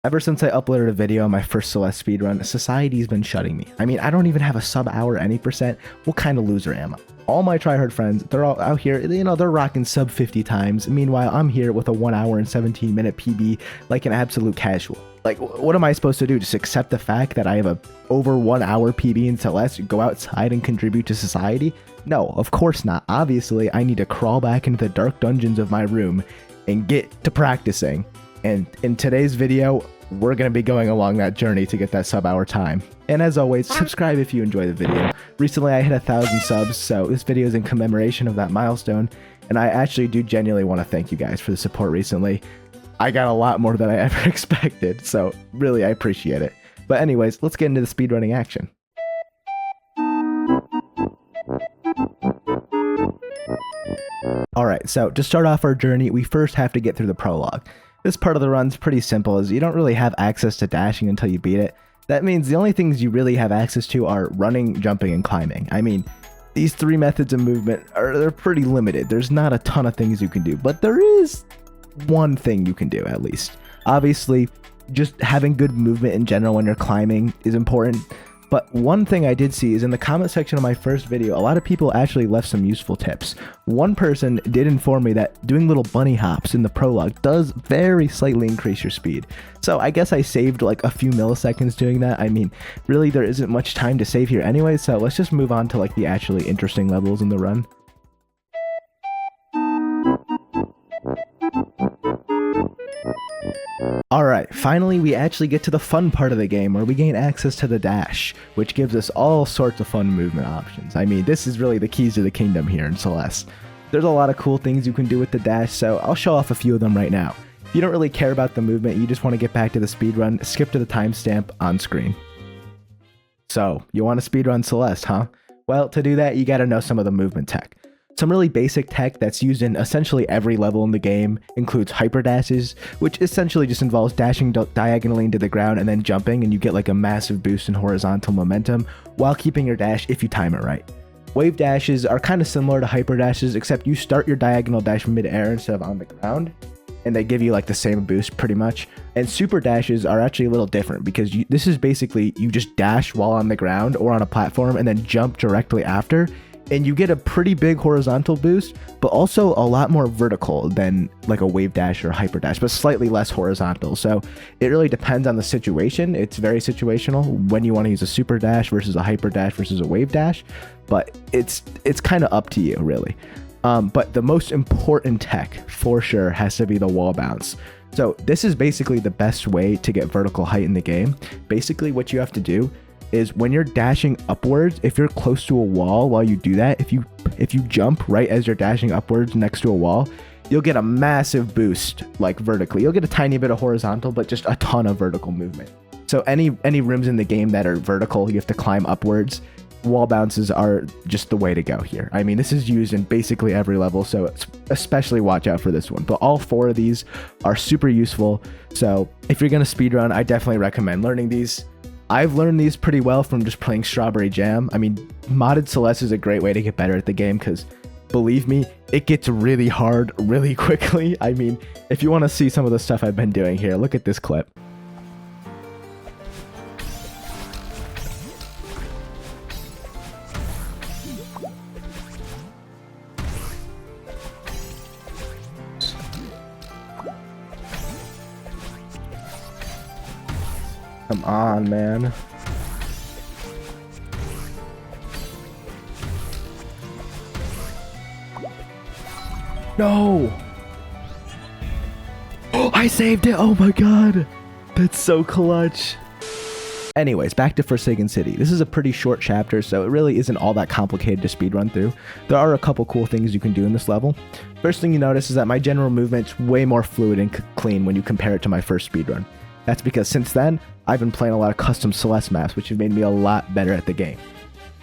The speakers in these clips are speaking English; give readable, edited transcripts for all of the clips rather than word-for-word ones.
Ever since I uploaded a video on my first Celeste speedrun, society's been shutting me. I mean, I don't even have a sub-hour any percent. What kind of loser am I? All my tryhard friends, they're all out here, you know, they're rocking sub 50 times. Meanwhile, I'm here with a 1 hour and 17 minute PB like an absolute casual. Like, what am I supposed to do? Just accept the fact that I have a over 1 hour PB in Celeste, go outside and contribute to society? No, of course not. Obviously, I need to crawl back into the dark dungeons of my room and get to practicing. And in today's video, we're going to be going along that journey to get that sub-hour time. And as always, subscribe if you enjoy the video. Recently, I hit 1,000 subs, so this video is in commemoration of that milestone. And I actually do genuinely want to thank you guys for the support recently. I got a lot more than I ever expected, so really I appreciate it. But anyways, let's get into the speedrunning action. Alright, so to start off our journey, we first have to get through the prologue. This part of the run's pretty simple, as you don't really have access to dashing until you beat it. That means the only things you really have access to are running, jumping, and climbing. I mean, these three methods of movement they're pretty limited. There's not a ton of things you can do, but there is one thing you can do at least. Obviously, just having good movement in general when you're climbing is important. But one thing I did see is in the comment section of my first video, a lot of people actually left some useful tips. One person did inform me that doing little bunny hops in the prologue does very slightly increase your speed. So I guess I saved like a few milliseconds doing that. I mean, really there isn't much time to save here anyway, so let's just move on to like the actually interesting levels in the run. Alright, finally we actually get to the fun part of the game where we gain access to the dash, which gives us all sorts of fun movement options. I mean, this is really the keys to the kingdom here in Celeste. There's a lot of cool things you can do with the dash, so I'll show off a few of them right now. If you don't really care about the movement, you just want to get back to the speedrun, skip to the timestamp on screen. So, you want to speedrun Celeste, huh? Well, to do that, you gotta know some of the movement tech. Some really basic tech that's used in essentially every level in the game includes hyper dashes, which essentially just involves dashing diagonally into the ground and then jumping, and you get like a massive boost in horizontal momentum while keeping your dash if you time it right. Wave dashes are kind of similar to hyper dashes, except you start your diagonal dash mid-air instead of on the ground, and they give you like the same boost pretty much. And super dashes are actually a little different because this is basically you just dash while on the ground or on a platform and then jump directly after. And you get a pretty big horizontal boost, but also a lot more vertical than like a wave dash or a hyper dash, but slightly less horizontal. So it really depends on the situation. It's very situational when you want to use a super dash versus a hyper dash versus a wave dash, but it's kind of up to you really. But the most important tech for sure has to be the wall bounce. So this is basically the best way to get vertical height in the game. Basically what you have to do is when you're dashing upwards, if you're close to a wall while you do that, if you jump right as you're dashing upwards next to a wall, you'll get a massive boost like vertically. You'll get a tiny bit of horizontal, but just a ton of vertical movement. So any rooms in the game that are vertical, you have to climb upwards. Wall bounces are just the way to go here. I mean, this is used in basically every level, so especially watch out for this one. But all four of these are super useful. So if you're gonna speedrun, I definitely recommend learning these. I've learned these pretty well from just playing Strawberry Jam. I mean, modded Celeste is a great way to get better at the game because, believe me, it gets really hard really quickly. I mean, if you want to see some of the stuff I've been doing here, look at this clip. Come on, man. No! Oh, I saved it! Oh my god! That's so clutch! Anyways, back to Forsaken City. This is a pretty short chapter, so it really isn't all that complicated to speedrun through. There are a couple cool things you can do in this level. First thing you notice is that my general movement's way more fluid and clean when you compare it to my first speedrun. That's because since then, I've been playing a lot of custom Celeste maps, which have made me a lot better at the game.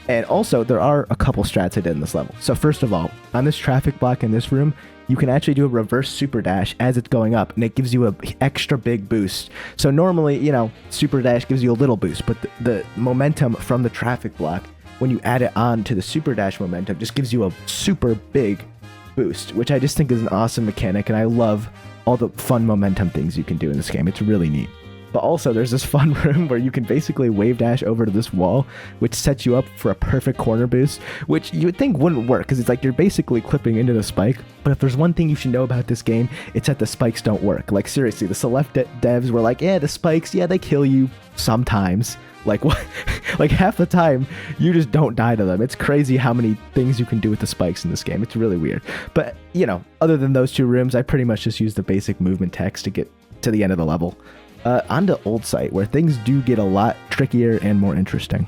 And also, there are a couple strats I did in this level. So first of all, on this traffic block in this room, you can actually do a reverse super dash as it's going up, and it gives you an extra big boost. So normally, you know, super dash gives you a little boost, but the momentum from the traffic block, when you add it on to the super dash momentum, just gives you a super big boost, which I just think is an awesome mechanic, and I love all the fun momentum things you can do in this game. It's really neat. But also, there's this fun room where you can basically wave dash over to this wall, which sets you up for a perfect corner boost, which you would think wouldn't work, because it's like you're basically clipping into the spike. But if there's one thing you should know about this game, it's that the spikes don't work. Like, seriously, the Celeste devs were like, yeah, the spikes, yeah, they kill you sometimes. Like, what? Like, half the time, you just don't die to them. It's crazy how many things you can do with the spikes in this game. It's really weird. But, you know, other than those two rooms, I pretty much just use the basic movement text to get to the end of the level. On to Old Site, where things do get a lot trickier and more interesting.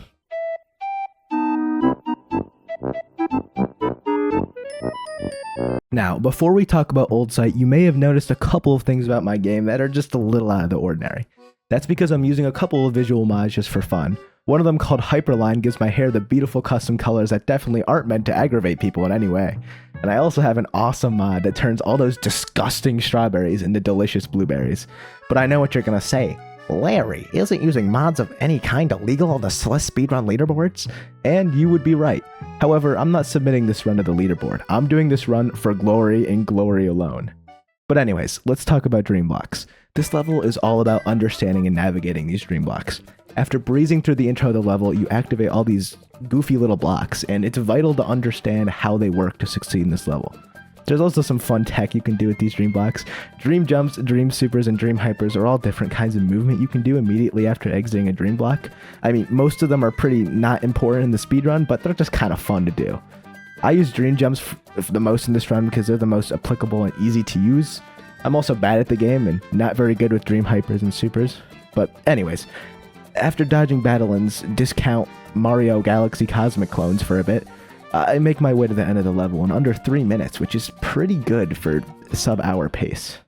Now, before we talk about Old Site, you may have noticed a couple of things about my game that are just a little out of the ordinary. That's because I'm using a couple of visual mods just for fun. One of them, called Hyperline, gives my hair the beautiful custom colors that definitely aren't meant to aggravate people in any way. And I also have an awesome mod that turns all those disgusting strawberries into delicious blueberries. But I know what you're gonna say. Larry, isn't using mods of any kind illegal on the Celeste speedrun leaderboards? And you would be right. However, I'm not submitting this run to the leaderboard. I'm doing this run for glory and glory alone. But anyways, let's talk about dream blocks. This level is all about understanding and navigating these dream blocks. After breezing through the intro of the level, you activate all these goofy little blocks, and it's vital to understand how they work to succeed in this level. There's also some fun tech you can do with these dream blocks. Dream jumps, dream supers, and dream hypers are all different kinds of movement you can do immediately after exiting a dream block. I mean, most of them are pretty not important in the speedrun, but they're just kind of fun to do. I use dream jumps the most in this run because they're the most applicable and easy to use. I'm also bad at the game and not very good with dream hypers and supers. But anyways, after dodging Battlin's discount Mario Galaxy Cosmic clones for a bit, I make my way to the end of the level in under 3 minutes, which is pretty good for sub-hour pace.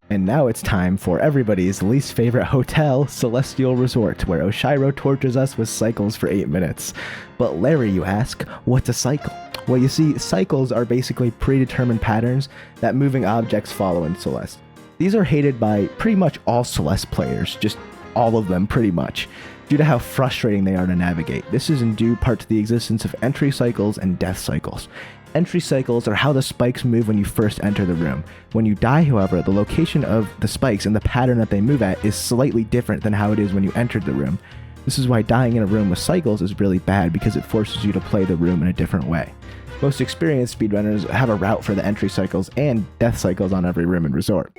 And now it's time for everybody's least favorite hotel, Celestial Resort, where Oshiro tortures us with cycles for 8 minutes. But Larry, you ask, what's a cycle? Well, you see, cycles are basically predetermined patterns that moving objects follow in Celeste. These are hated by pretty much all Celeste players, just all of them pretty much, due to how frustrating they are to navigate. This is in due part to the existence of entry cycles and death cycles. Entry cycles are how the spikes move when you first enter the room. When you die, however, the location of the spikes and the pattern that they move at is slightly different than how it is when you entered the room. This is why dying in a room with cycles is really bad, because it forces you to play the room in a different way. Most experienced speedrunners have a route for the entry cycles and death cycles on every room and resort.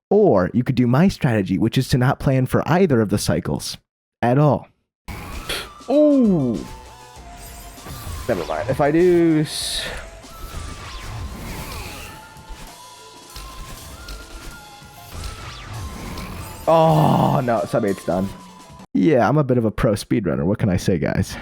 Or you could do my strategy, which is to not plan for either of the cycles at all. Oh, never mind. If I do... Oh, no, sub-8's done. Yeah, I'm a bit of a pro speedrunner. What can I say, guys?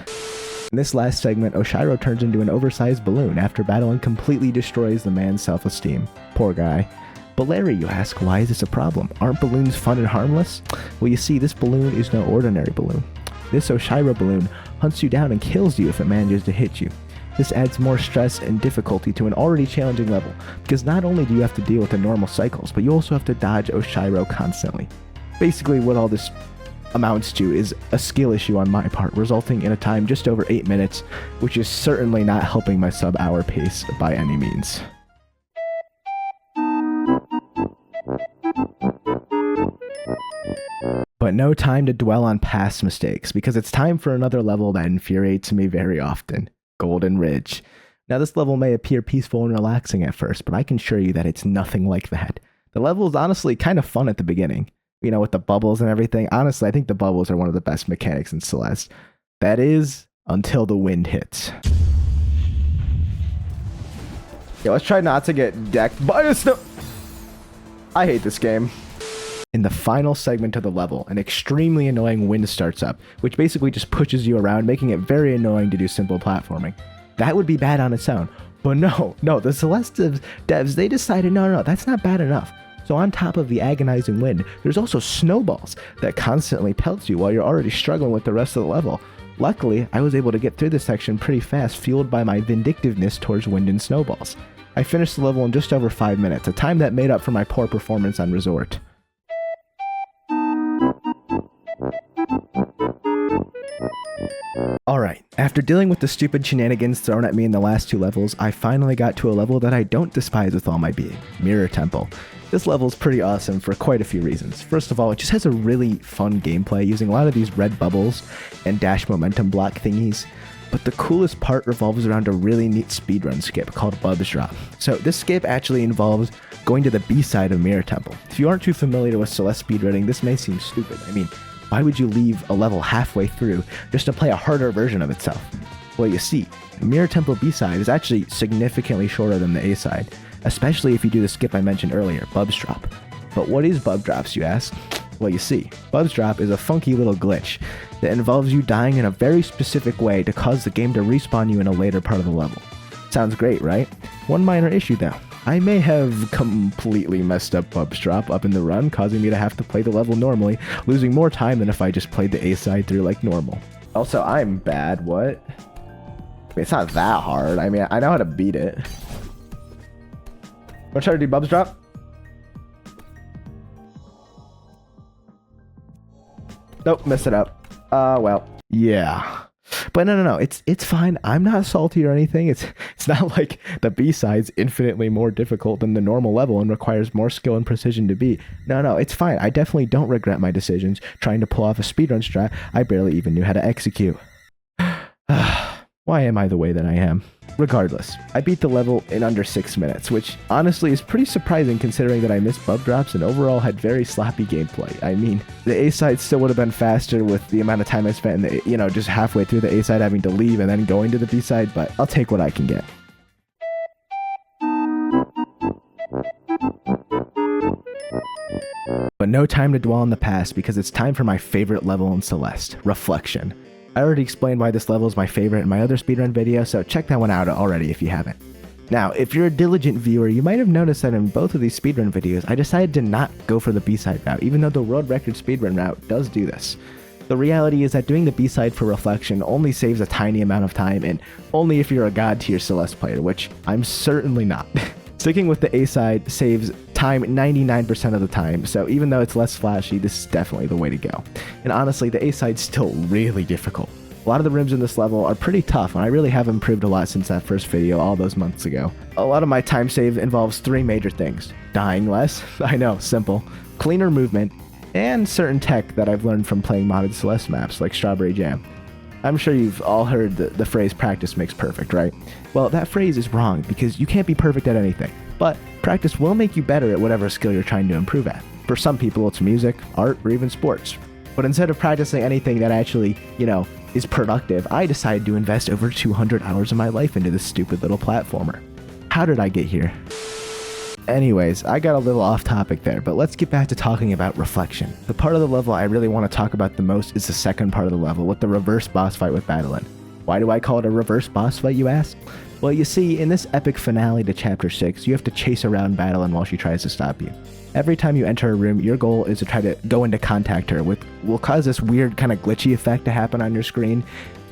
In this last segment, Oshiro turns into an oversized balloon after Battlin completely destroys the man's self-esteem. Poor guy. But Larry, you ask, why is this a problem? Aren't balloons fun and harmless? Well, you see, this balloon is no ordinary balloon. This Oshiro balloon hunts you down and kills you if it manages to hit you. This adds more stress and difficulty to an already challenging level, because not only do you have to deal with the normal cycles, but you also have to dodge Oshiro constantly. Basically, what all this amounts to is a skill issue on my part, resulting in a time just over 8 minutes, which is certainly not helping my sub-hour pace by any means. But no time to dwell on past mistakes, because it's time for another level that infuriates me very often, Golden Ridge. Now, this level may appear peaceful and relaxing at first, but I can assure you that it's nothing like that. The level is honestly kind of fun at the beginning, you know, with the bubbles and everything. Honestly, I think the bubbles are one of the best mechanics in Celeste. That is, until the wind hits. Yeah, let's try not to get decked by a snow. I hate this game. In the final segment of the level, an extremely annoying wind starts up, which basically just pushes you around, making it very annoying to do simple platforming. That would be bad on its own. But no, the Celeste devs, they decided, no, that's not bad enough. So on top of the agonizing wind, there's also snowballs that constantly pelt you while you're already struggling with the rest of the level. Luckily, I was able to get through this section pretty fast, fueled by my vindictiveness towards wind and snowballs. I finished the level in just over 5 minutes, a time that made up for my poor performance on Resort. Alright, after dealing with the stupid shenanigans thrown at me in the last 2 levels, I finally got to a level that I don't despise with all my being, Mirror Temple. This level is pretty awesome for quite a few reasons. First of all, it just has a really fun gameplay using a lot of these red bubbles and dash momentum block thingies. But the coolest part revolves around a really neat speedrun skip called Bub's Drop. So this skip actually involves going to the B-side of Mirror Temple. If you aren't too familiar with Celeste speedrunning, this may seem stupid. I mean, why would you leave a level halfway through just to play a harder version of itself? Well, you see, the Mirror Temple B-side is actually significantly shorter than the A-side, especially if you do the skip I mentioned earlier, Bub's Drop. But what is Bub Drops, you ask? Well, you see, Bub's Drop is a funky little glitch that involves you dying in a very specific way to cause the game to respawn you in a later part of the level. Sounds great, right? One minor issue though. I may have completely messed up Bub's Drop up in the run, causing me to have to play the level normally, losing more time than if I just played the A-side through like normal. Also, I'm bad, what? I mean, it's not that hard. I mean, I know how to beat it. Wanna try to do Bub's Drop? Nope, messed it up. Well, yeah. But no, it's fine. I'm not salty or anything. It's not like the B-side's infinitely more difficult than the normal level and requires more skill and precision to beat. No, it's fine. I definitely don't regret my decisions trying to pull off a speedrun strat I barely even knew how to execute. Why am I the way that I am? Regardless, I beat the level in under 6 minutes, which honestly is pretty surprising considering that I missed Bub Drops and overall had very sloppy gameplay. I mean, the A-side still would have been faster with the amount of time I spent in the, just halfway through the A-side having to leave and then going to the B-side, but I'll take what I can get. But no time to dwell on the past because it's time for my favorite level in Celeste, Reflection. I already explained why this level is my favorite in my other speedrun video, so check that one out already if you haven't. Now, if you're a diligent viewer, you might have noticed that in both of these speedrun videos, I decided to not go for the B-side route, even though the world record speedrun route does do this. The reality is that doing the B-side for Reflection only saves a tiny amount of time, and only if you're a god tier Celeste player, which I'm certainly not. Sticking with the A-side saves time 99% of the time, so even though it's less flashy, this is definitely the way to go. And honestly, the A-side's still really difficult. A lot of the rooms in this level are pretty tough, and I really have improved a lot since that first video all those months ago. A lot of my time saved involves 3 major things. Dying less, I know, simple, cleaner movement, and certain tech that I've learned from playing modded Celeste maps like Strawberry Jam. I'm sure you've all heard the phrase practice makes perfect, right? Well, that phrase is wrong because you can't be perfect at anything, but practice will make you better at whatever skill you're trying to improve at. For some people, it's music, art, or even sports. But instead of practicing anything that actually, is productive, I decided to invest over 200 hours of my life into this stupid little platformer. How did I get here? Anyways, I got a little off topic there, but let's get back to talking about Reflection. The part of the level I really want to talk about the most is the second part of the level with the reverse boss fight with Madeline. Why do I call it a reverse boss fight, you ask? Well, you see, in this epic finale to Chapter 6, you have to chase around Madeline while she tries to stop you. Every time you enter a room, your goal is to try to go into contact her, which will cause this weird kind of glitchy effect to happen on your screen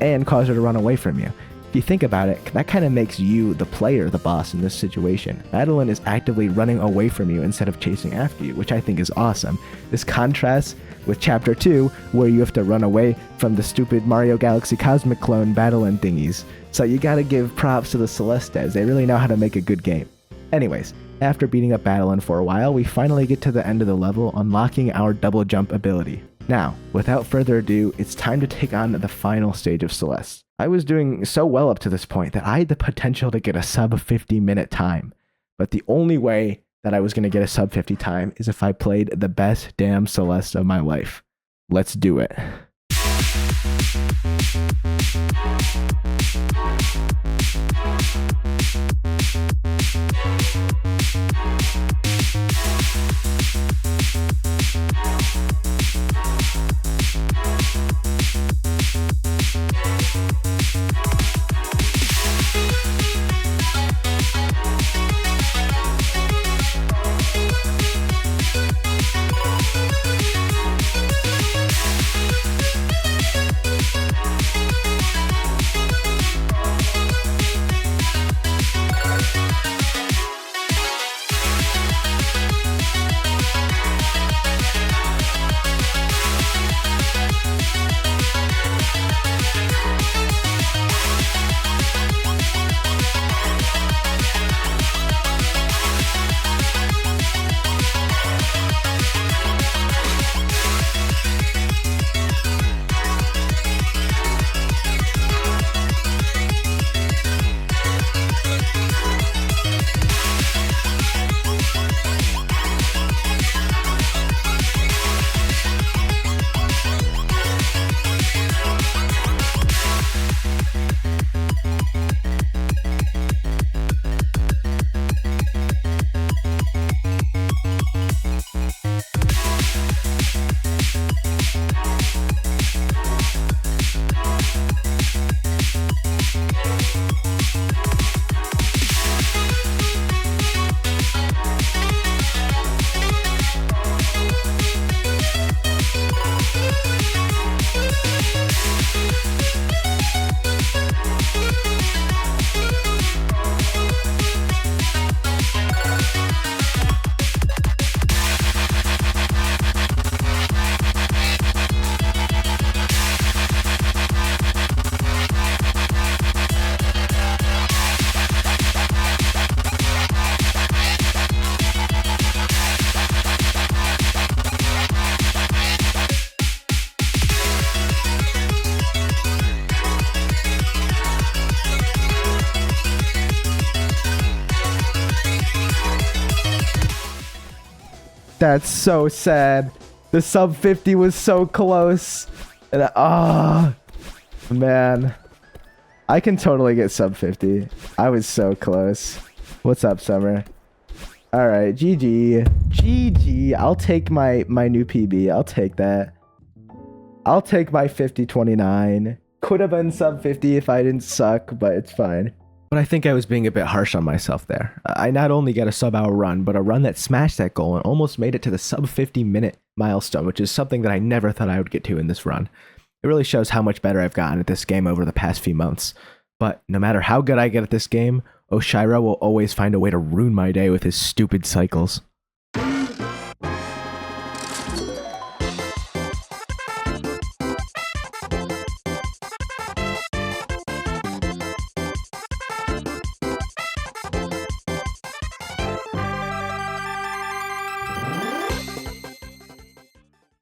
and cause her to run away from you. If you think about it, that kind of makes you, the player, the boss in this situation. Madeline is actively running away from you instead of chasing after you, which I think is awesome. This contrasts with Chapter 2, where you have to run away from the stupid Mario Galaxy Cosmic Clone Madeline thingies. So you gotta give props to the Celeste devs, they really know how to make a good game. Anyways, after beating up Madeline for a while, we finally get to the end of the level, unlocking our double jump ability. Now, without further ado, it's time to take on the final stage of Celeste. I was doing so well up to this point that I had the potential to get a sub 50 minute time, but the only way that I was going to get a sub 50 time is if I played the best damn Celeste of my life. Let's do it. That's so sad. The sub 50 was so close. And man. I can totally get sub 50. I was so close. What's up, Summer? All right, GG. GG. I'll take my new PB. I'll take that. I'll take my 50-29. Could have been sub 50 if I didn't suck, but it's fine. But I think I was being a bit harsh on myself there. I not only got a sub-hour run, but a run that smashed that goal and almost made it to the sub 50-minute milestone, which is something that I never thought I would get to in this run. It really shows how much better I've gotten at this game over the past few months. But no matter how good I get at this game, Oshiro will always find a way to ruin my day with his stupid cycles.